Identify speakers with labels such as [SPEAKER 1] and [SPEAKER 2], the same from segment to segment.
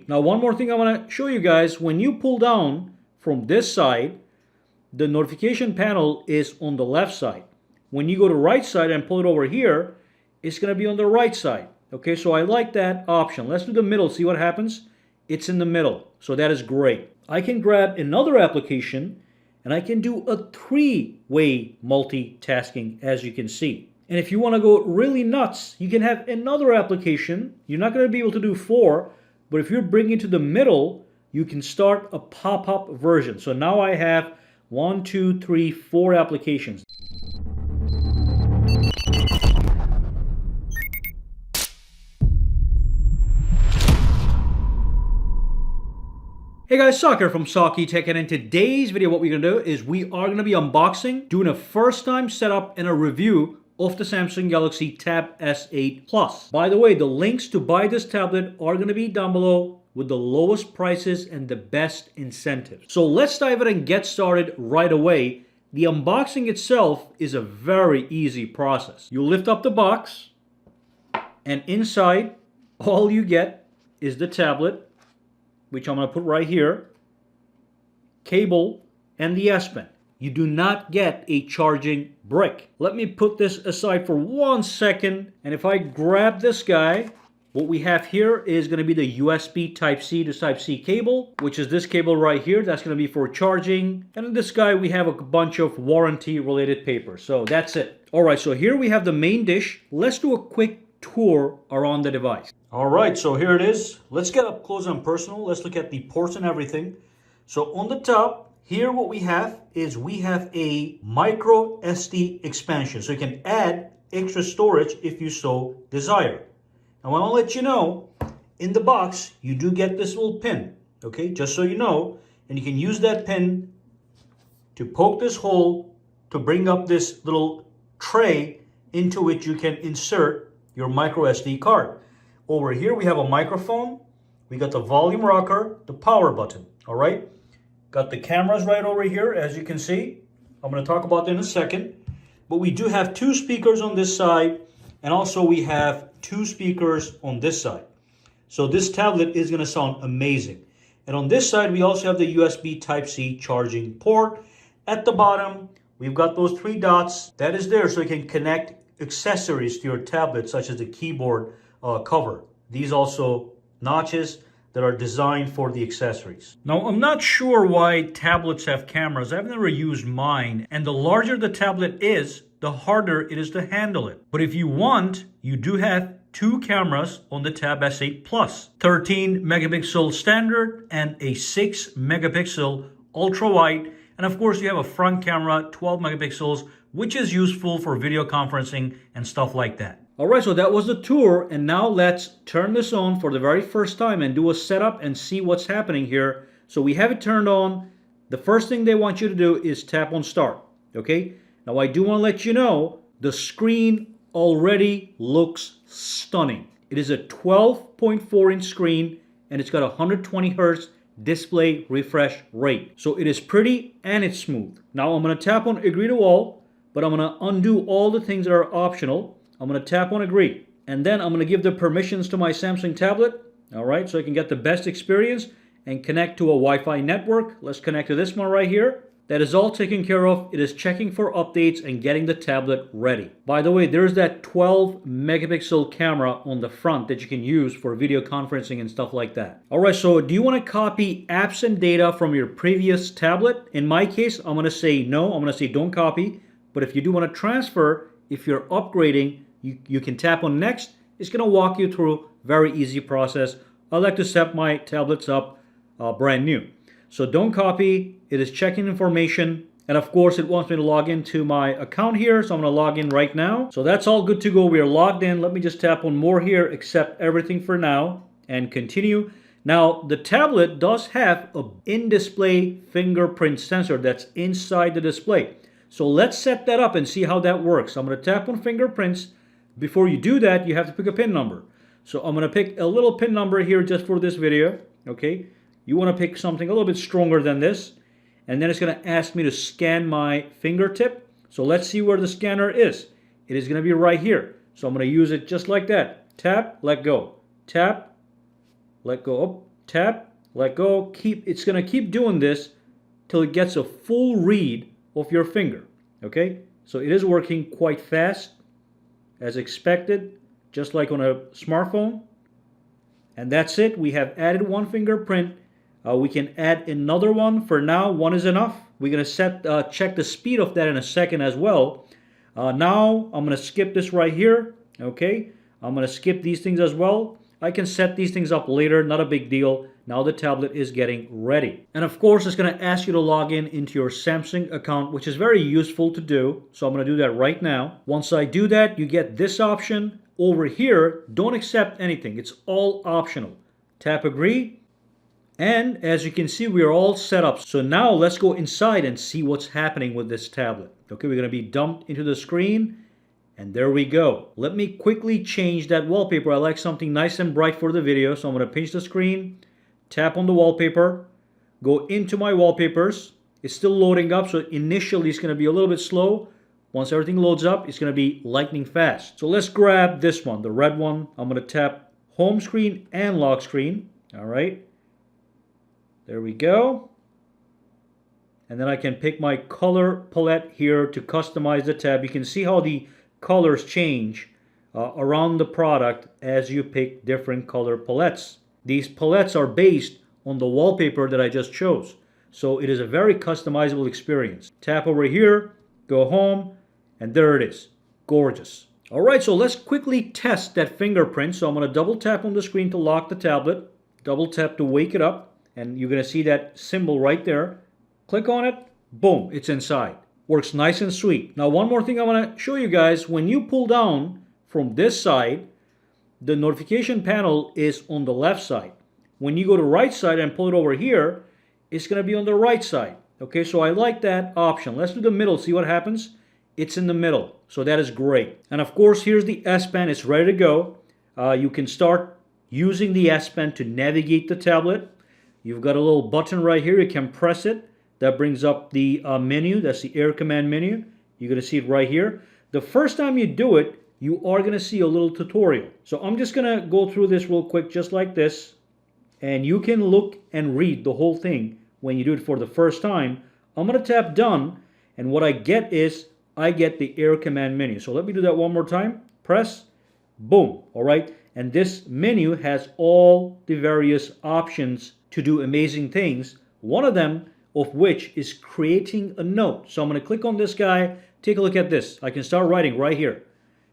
[SPEAKER 1] Now, one more thing I want to show you guys. When you pull down from this side, the notification panel is on the left side. When you go to right side and pull it over here, it's going to be on the right side. Okay, so I like that option. Let's do the middle, see what happens. It's in the middle, so that is great. I can grab another application and I can do a 3-way multitasking, as you can see. And if you want to go really nuts, you can have another application. You're not going to be able to do 4, but if you're bringing it to the middle, you can start a pop-up version. So now I have 1, 2, 3, 4 applications. Hey guys, Sakir from SAKITECH, and in today's video what we're going to do is we are going to be unboxing, doing a first time setup and a review of the Samsung Galaxy Tab S8 Plus. By the way, the links to buy this tablet are going to be down below with the lowest prices and the best incentives. So let's dive in and get started right away. The unboxing itself is a very easy process. You lift up the box and inside all you get is the tablet, which I'm going to put right here, cable, and the S Pen. You do not get a charging brick. Let me put this aside for 1 second, and if I grab this guy, what we have here is going to be the USB Type-C to Type-C cable, which is this cable right here. That's going to be for charging. And in this guy, we have a bunch of warranty-related papers. So that's it. All right, so here we have the main dish. Let's do a quick tour around the device. All right, so here it is. Let's get up close and personal. Let's look at the ports and everything. So on the top, here what we have is we have a micro SD expansion. So you can add extra storage if you so desire. Now I want to let you know, in the box, you do get this little pin, okay? Just so you know, and you can use that pin to poke this hole to bring up this little tray into which you can insert your micro SD card. Over here we have a microphone, we got the volume rocker, the power button, all right? Got the cameras right over here, as you can see. I'm going to talk about that in a second. But we do have 2 speakers on this side, and also we have 2 speakers on this side. So this tablet is going to sound amazing. And on this side we also have the USB Type-C charging port. At the bottom we've got those 3 dots. That is there so you can connect accessories to your tablet, such as the keyboard cover. These also notches that are designed for the accessories. Now, I'm not sure why tablets have cameras. I've never used mine, and the larger the tablet is, the harder it is to handle it. But if you want, you do have 2 cameras on the Tab S8 Plus, 13 megapixel standard and a 6 megapixel ultra wide. And of course, you have a front camera, 12 megapixels, which is useful for video conferencing and stuff like that. All right, so that was the tour, and now let's turn this on for the very first time and do a setup and see what's happening here. So we have it turned on. The first thing they want you to do is tap on start, okay? Now I do want to let you know, the screen already looks stunning. It is a 12.4-inch screen, and it's got a 120 Hz display refresh rate. So it is pretty and it's smooth. Now I'm going to tap on agree to all, but I'm going to undo all the things that are optional. I'm going to tap on agree, and then I'm going to give the permissions to my Samsung tablet, all right, so I can get the best experience and connect to a Wi-Fi network. Let's connect to this one right here. That is all taken care of. It is checking for updates and getting the tablet ready. By the way, there's that 12 megapixel camera on the front that you can use for video conferencing and stuff like that. All right, so do you want to copy apps and data from your previous tablet? In my case, I'm going to say no. I'm going to say don't copy. But if you do want to transfer, if you're upgrading, you can tap on next. It's going to walk you through very easy process. I like to set my tablets up brand new. So don't copy. It is checking information. And of course, it wants me to log into my account here. So I'm going to log in right now. So that's all good to go. We are logged in. Let me just tap on more here, accept everything for now, and continue. Now, the tablet does have an in-display fingerprint sensor that's inside the display. So let's set that up and see how that works. I'm going to tap on fingerprints. Before you do that, you have to pick a pin number. So I'm going to pick a little pin number here just for this video. Okay. You want to pick something a little bit stronger than this. And then it's going to ask me to scan my fingertip. So let's see where the scanner is. It is going to be right here. So I'm going to use it just like that. Tap, let go. Tap, let go. Oh, Tap, let go, it's gonna keep doing this till it gets a full read of your finger. Okay, so it is working quite fast as expected, just like on a smartphone. And that's it. We have added one fingerprint. We can add another one. For now, one is enough. We're going to check the speed of that in a second as well. Now, I'm going to skip this right here. Okay, I'm going to skip these things as well. I can set these things up later, not a big deal. Now the tablet is getting ready. And of course, it's going to ask you to log in into your Samsung account, which is very useful to do. So I'm going to do that right now. Once I do that, you get this option. Over here, don't accept anything. It's all optional. Tap agree. And as you can see, we are all set up. So now let's go inside and see what's happening with this tablet. Okay, we're going to be dumped into the screen. And there we go. Let me quickly change that wallpaper. I like something nice and bright for the video. So I'm going to pinch the screen, tap on the wallpaper, go into my wallpapers. It's still loading up, so initially it's going to be a little bit slow. Once everything loads up, it's going to be lightning fast. So let's grab this one, the red one. I'm going to tap home screen and lock screen. All right. There we go. And then I can pick my color palette here to customize the tab. You can see how the colors change around the product as you pick different color palettes. These palettes are based on the wallpaper that I just chose. So it is a very customizable experience. Tap over here, go home, and there it is. Gorgeous. All right, so let's quickly test that fingerprint. So I'm going to double tap on the screen to lock the tablet, double tap to wake it up, and you're going to see that symbol right there. Click on it, boom, it's inside. Works nice and sweet. Now, one more thing I want to show you guys. When you pull down from this side, the notification panel is on the left side. When you go to right side and pull it over here, it's going to be on the right side. Okay, so I like that option. Let's do the middle, see what happens. It's in the middle, so that is great. And of course, here's the S Pen. It's ready to go. You can start using the S Pen to navigate the tablet. You've got a little button right here. You can press it. That brings up the menu. That's the Air Command menu. You're going to see it right here. The first time you do it, you are going to see a little tutorial. So I'm just going to go through this real quick, just like this. And you can look and read the whole thing when you do it for the first time. I'm going to tap done. And what I get is, I get the Air Command menu. So let me do that one more time. Press, boom, all right? And this menu has all the various options to do amazing things. One of them of which is creating a note. So I'm going to click on this guy. Take a look at this. I can start writing right here.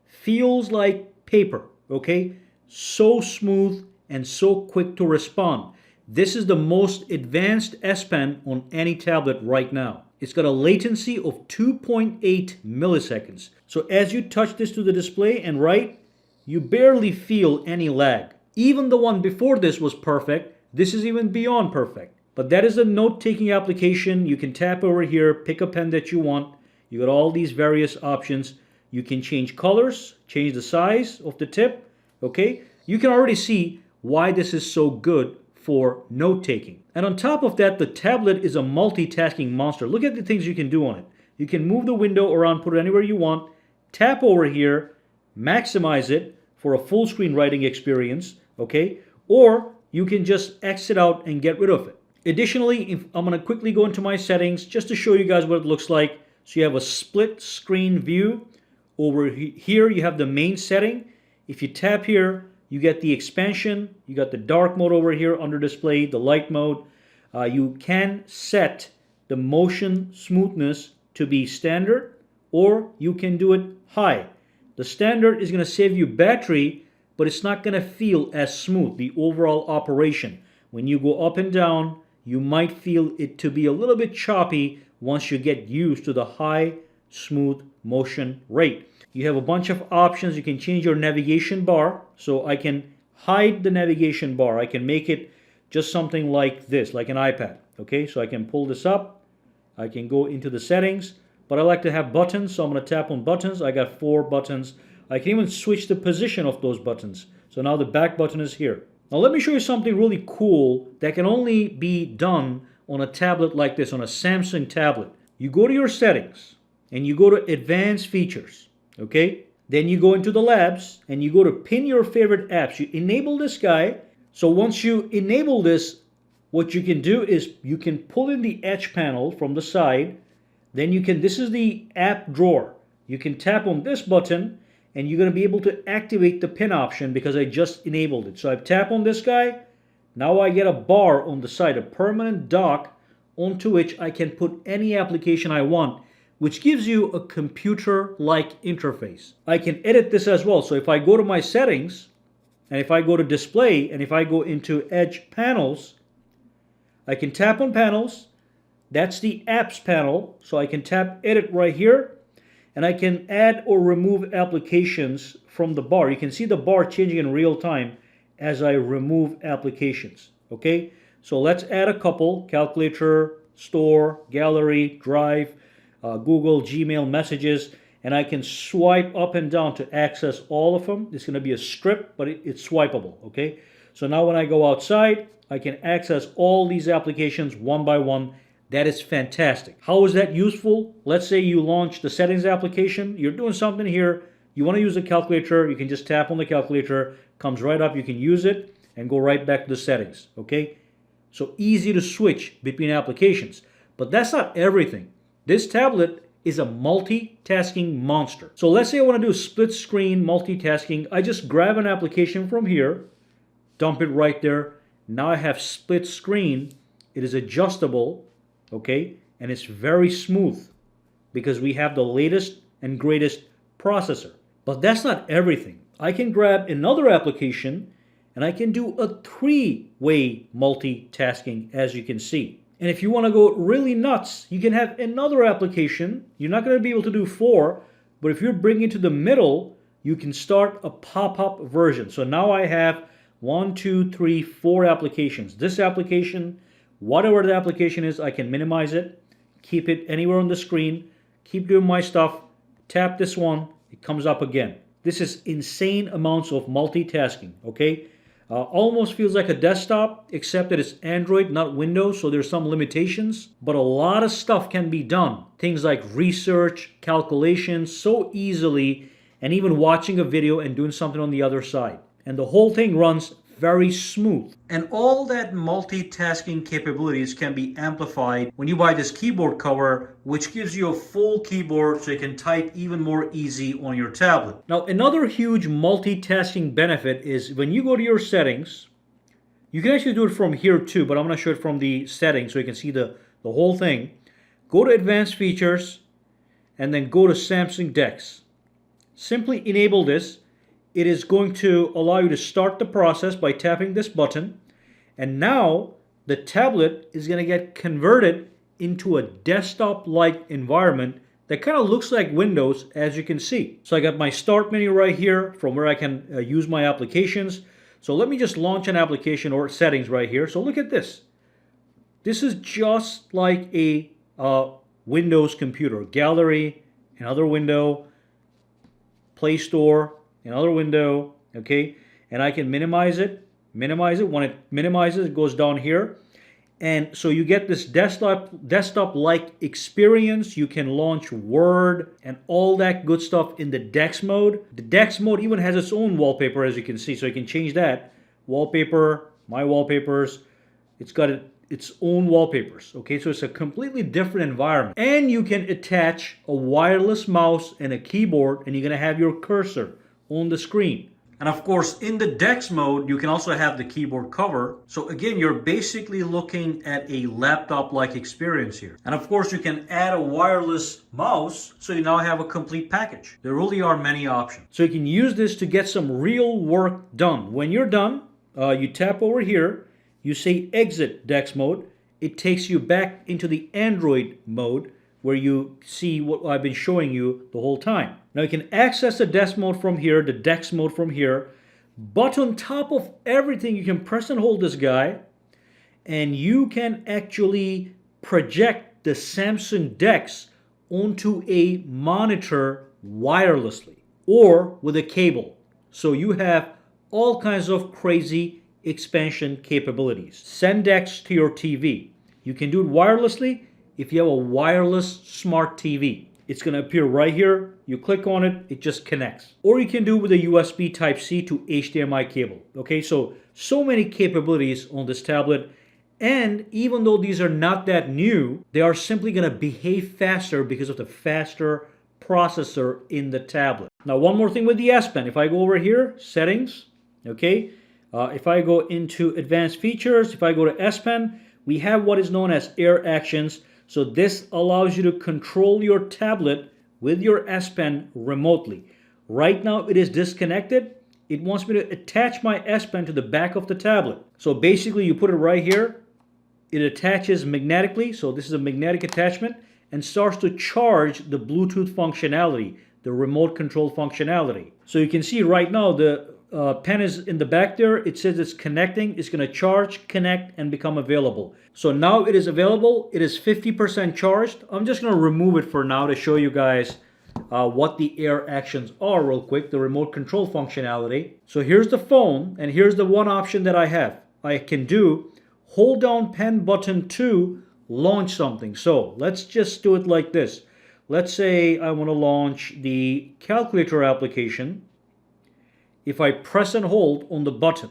[SPEAKER 1] Feels like paper, okay? So smooth and so quick to respond. This is the most advanced S Pen on any tablet right now. It's got a latency of 2.8 milliseconds. So as you touch this to the display and write, you barely feel any lag. Even the one before this was perfect. This is even beyond perfect. But that is a note-taking application. You can tap over here, pick a pen that you want. You got all these various options. You can change colors, change the size of the tip. Okay, you can already see why this is so good for note-taking. And on top of that, the tablet is a multitasking monster. Look at the things you can do on it. You can move the window around, put it anywhere you want, tap over here, maximize it for a full screen writing experience, okay? Or you can just exit out and get rid of it. Additionally, I'm going to quickly go into my settings just to show you guys what it looks like. So you have a split screen view. Over here, you have the main setting. If you tap here, you get the expansion. You got the dark mode over here under display, the light mode. You can set the motion smoothness to be standard, or you can do it high. The standard is going to save you battery, but it's not going to feel as smooth, the overall operation. When you go up and down, you might feel it to be a little bit choppy once you get used to the high, smooth motion rate. You have a bunch of options. You can change your navigation bar. So I can hide the navigation bar. I can make it just something like this, like an iPad. Okay, so I can pull this up. I can go into the settings, but I like to have buttons, so I'm going to tap on buttons. I got 4 buttons. I can even switch the position of those buttons. So now the back button is here. Now let me show you something really cool that can only be done on a tablet like this, on a Samsung tablet. You go to your settings and you go to advanced features, okay? Then you go into the labs and you go to pin your favorite apps. You enable this guy. So once you enable this, what you can do is you can pull in the edge panel from the side. Then you can, this is the app drawer. You can tap on this button and you're going to be able to activate the pin option because I just enabled it. So I tap on this guy. Now I get a bar on the side, a permanent dock onto which I can put any application I want, which gives you a computer-like interface. I can edit this as well. So if I go to my settings, and if I go to display, and if I go into edge panels, I can tap on panels. That's the apps panel. So I can tap edit right here, and I can add or remove applications from the bar. You can see the bar changing in real time as I remove applications. Okay, so let's add a couple: calculator, store, gallery, drive, Google, Gmail, messages, and I can swipe up and down to access all of them. It's going to be a strip, but it's swipeable. Okay, so now when I go outside, I can access all these applications one by one. That is fantastic. How is that useful? Let's say you launch the settings application. You're doing something here. You want to use a calculator. You can just tap on the calculator. Comes right up. You can use it and go right back to the settings. Okay? So easy to switch between applications. But that's not everything. This tablet is a multitasking monster. So let's say I want to do split screen multitasking. I just grab an application from here, dump it right there. Now I have split screen. It is adjustable. Okay, and it's very smooth because we have the latest and greatest processor. But that's not everything. I can grab another application and I can do a three-way multitasking, as you can see. And if you want to go really nuts, you can have another application. You're not going to be able to do four, but if you're bringing it to the middle, you can start a pop-up version. So now I have 1, 2, 3, 4 applications. This application, whatever the application is, I can minimize it, keep it anywhere on the screen, keep doing my stuff, tap this one, it comes up again. This is insane amounts of multitasking, okay? Almost feels like a desktop, except that it's Android, not Windows, so there's some limitations, but a lot of stuff can be done. Things like research, calculations, so easily, and even watching a video and doing something on the other side. And the whole thing runs very smooth. And all that multitasking capabilities can be amplified when you buy this keyboard cover, which gives you a full keyboard so you can type even more easy on your tablet. Now, another huge multitasking benefit is when you go to your settings, you can actually do it from here too, but I'm going to show it from the settings so you can see the whole thing. Go to advanced features and then go to Samsung DeX. Simply enable this. It is going to allow you to start the process by tapping this button. And now the tablet is going to get converted into a desktop-like environment that kind of looks like Windows, as you can see. So I got my start menu right here from where I can use my applications. So let me just launch an application or settings right here. So look at this. This is just like a Windows computer. Gallery, another window, Play Store, another window, okay? And I can minimize it. When it minimizes, it goes down here. And so you get this desktop-like experience. You can launch Word and all that good stuff in the DeX mode. The DeX mode even has its own wallpaper, as you can see. So you can change that. Wallpaper, my wallpapers. It's got its own wallpapers, okay? So it's a completely different environment. And you can attach a wireless mouse and a keyboard, and you're gonna have your cursor on the screen. And of course, in the DeX mode, you can also have the keyboard cover. So again, you're basically looking at a laptop-like experience here. And of course, you can add a wireless mouse, so you now have a complete package. There really are many options. So you can use this to get some real work done. When you're done, you tap over here, you say exit DeX mode. It takes you back into the Android mode, where you see what I've been showing you the whole time. Now you can access the DeX mode from here, the DeX mode from here, but on top of everything, you can press and hold this guy, and you can actually project the Samsung DeX onto a monitor wirelessly or with a cable. So you have all kinds of crazy expansion capabilities. Send DeX to your TV. You can do it wirelessly if you have a wireless smart TV. It's going to appear right here. You click on it, it just connects. Or you can do it with a USB Type-C to HDMI cable. Okay, so So many capabilities on this tablet. And even though these are not that new, they are simply going to behave faster because of the faster processor in the tablet. Now, one more thing with the S Pen. If I go over here, settings, okay, if I go into advanced features, if I go to S Pen, we have what is known as Air Actions. So this allows you to control your tablet with your S Pen remotely. Right now it is disconnected. It wants me to attach my S Pen to the back of the tablet. So basically you put it right here. It attaches magnetically, so this is a magnetic attachment, and starts to charge the Bluetooth functionality, the remote control functionality. So you can see right now the pen is in the back there. It says it's connecting. It's going to charge, connect, and become available. So now it is available. It is 50% charged. I'm just going to remove it for now to show you guys what the Air Actions are real quick, the remote control functionality. So here's the phone, and here's the one option that I have. I can do hold down pen button to launch something. So let's just do it like this. Let's say I want to launch the calculator application. If I press and hold on the button,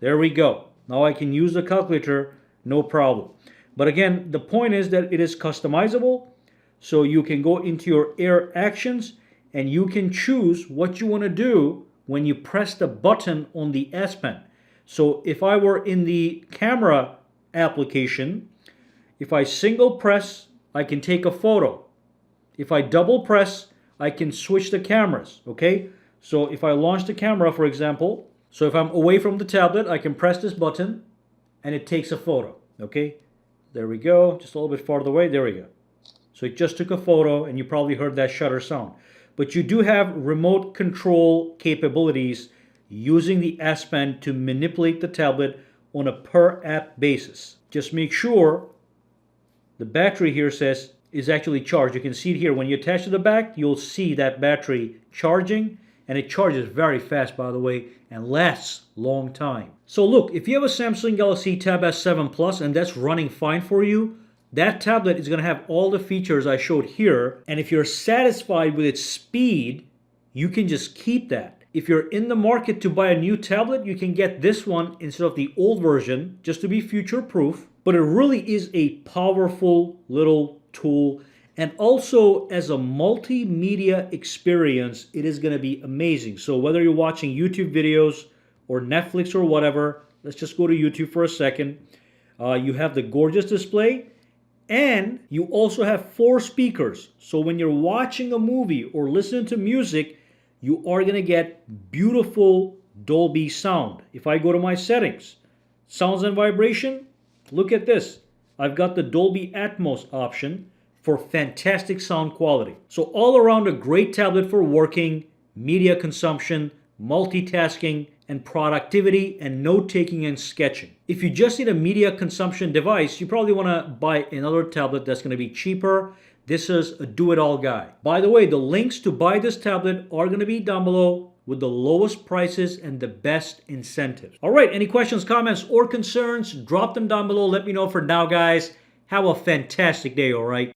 [SPEAKER 1] there we go. Now I can use the calculator, no problem. But again, the point is that it is customizable. So you can go into your Air Actions and you can choose what you want to do when you press the button on the S Pen. So if I were in the camera application, if I single press, I can take a photo. If I double press, I can switch the cameras, okay? So if I launch the camera, for example, so if I'm away from the tablet, I can press this button and it takes a photo, okay? There we go, just a little bit farther away, there we go. So it just took a photo and you probably heard that shutter sound. But you do have remote control capabilities using the S Pen to manipulate the tablet on a per app basis. Just make sure the battery here says is actually charged. You can see it here. When you attach to the back, you'll see that battery charging, and it charges very fast, by the way, and lasts long time. So look, if you have a Samsung Galaxy Tab S7 Plus and that's running fine for you, that tablet is going to have all the features I showed here, and if you're satisfied with its speed, you can just keep that. If you're in the market to buy a new tablet, you can get this one instead of the old version just to be future-proof. But it really is a powerful little tool. And also as a multimedia experience, it is going to be amazing. So whether you're watching YouTube videos or Netflix or whatever, let's just go to YouTube for a second. You have the gorgeous display. And you also have 4 speakers. So when you're watching a movie or listening to music, you are going to get beautiful Dolby sound. If I go to my settings, sounds and vibration, look at this. I've got the Dolby Atmos option for fantastic sound quality. So all around a great tablet for working, media consumption, multitasking, and productivity and note-taking and sketching. If you just need a media consumption device, you probably want to buy another tablet that's going to be cheaper. This is a do-it-all guy. By the way, the links to buy this tablet are going to be down below with the lowest prices and the best incentives. All right, any questions, comments, or concerns, drop them down below. Let me know. For now, guys, have a fantastic day, all right?